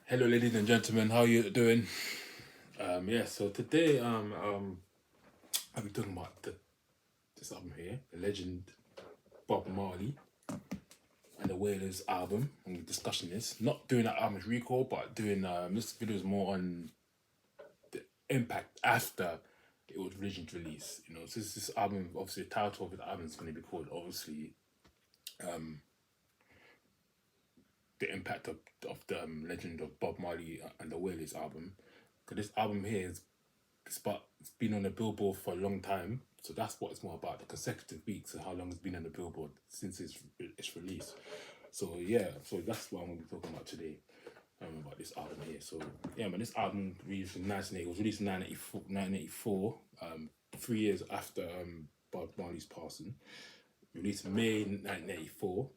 Hello, ladies and gentlemen. How you doing? So today, I'll be talking about this album here, the legend Bob Marley and the Wailers album. And we're discussing this, not doing that album's recall, but doing this video is more on the impact after it was originally released. So this album, obviously, the title of the album is going to be called, obviously, um, the impact of the legend of Bob Marley and the Wailers album. Because this album here is it's been on the billboard for a long time, so that's what it's more about, the consecutive weeks and how long it's been on the billboard since its release. So that's what I'm going to be talking about today, about this album here. So yeah, man, this album released in 1980, it was released in 1984, 3 years after Bob Marley's passing. Released in May 1984,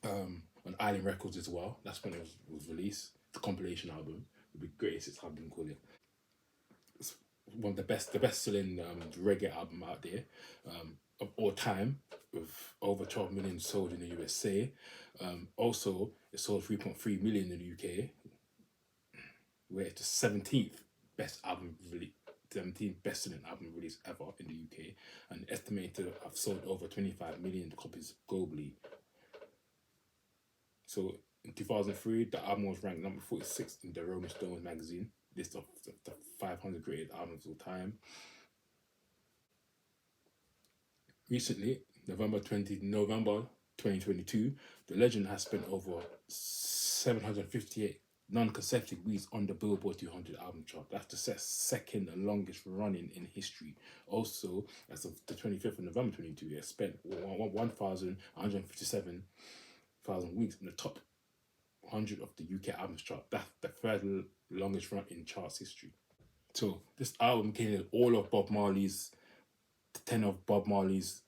on Island Records as well. That's when it was released. The compilation album, the greatest hits album, call it. One of the best selling reggae album out there, of all time, with over 12 million sold in the USA. Also, it sold 3.3 million in the UK, where it's the 17th best album release. 17th best selling album release ever in the UK, and estimated to have sold over 25 million copies globally. So in 2003, the album was ranked number 46 in the Rolling Stone magazine list of the 500 greatest albums of all time. Recently, November 2022, the legend has spent over 758 non-consecutive weeks on the Billboard 200 album chart. That's the second longest running in history. Also, as of the 25th of November 22, it spent 1,157,000 weeks in the top 100 of the UK albums chart. That's the third longest run in charts history. So this album contains all 10 of Bob Marley's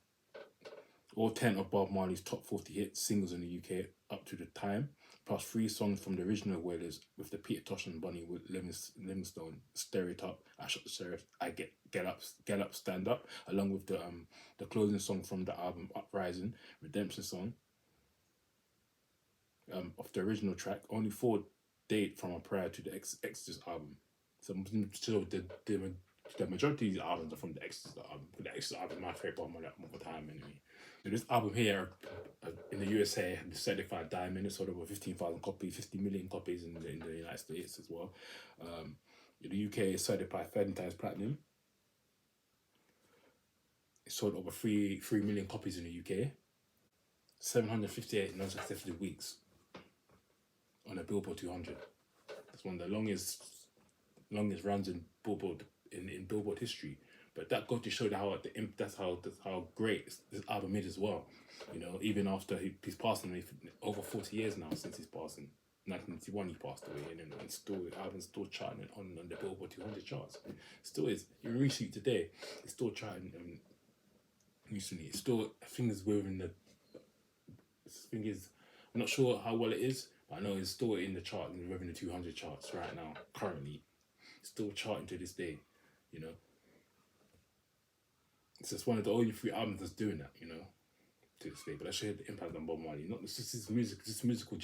top 40 hit singles in the UK up to the time, plus 3 songs from the original Wailers with the Peter Tosh and Bunny Livingstone, Stereotype, I Shot the Sheriff, Get Up, Stand Up, along with the closing song from the album Uprising, Redemption Song. Of the original track, only 4 date from a prior to the Exodus album. So the majority of these albums are from the Exodus album. The Exodus album is my favorite album of the time anyway. So this album here, in the USA, had certified diamond. It sold over 15,000 copies, 50 million copies in the United States as well. In the UK, it's certified 13 times platinum. It sold over 3 million copies in the UK. 758 non-consecutive weeks on a Billboard 200. It's one of the longest runs in Billboard in Billboard history. But that got to show that's how great this album is as well. Even after his passing, over 40 years now since his passing. 1991 he passed away, and still the album's still charting on the Billboard 200 charts. Still is. Even recently today, it's still charting. Recently, it's still, I think it's within the. Thing is, I'm not sure how well it is, but I know it's still in the chart, within the 200 charts right now. Currently, it's still charting to this day. It's just one of the only 3 albums that's doing that. To this day. But that showed the impact on Bob Marley. Not just his music, the musical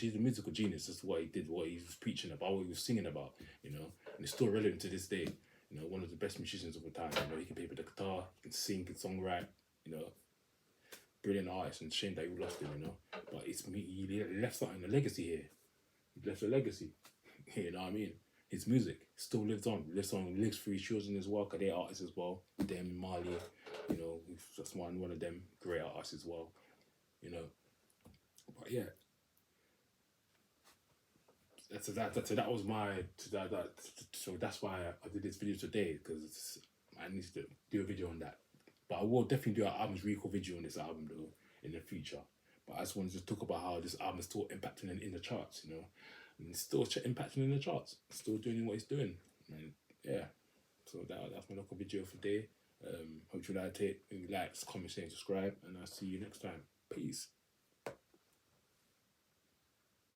genius. That's what he did, what he was preaching about, what he was singing about. And it's still relevant to this day. One of the best musicians of all time. He can play with the guitar, he can sing, he can songwrite. Brilliant artist, and shame that we lost him. But he left something, a legacy here. He left a legacy. You know what I mean? His music still lives on. Lives for his children as well, because they're artists as well. Them, Marley, that's one of them great artists as well. But yeah. So that was so that's why I did this video today, because I need to do a video on that. But I will definitely do an album's recall video on this album though in the future. But I just wanted to talk about how this album is still impacting in the charts, and it's still impacting in the charts, still doing what it's doing. And yeah, so that's my local video for today. Hope you liked it. Like, comment, share, subscribe, and I'll see you next time. Peace.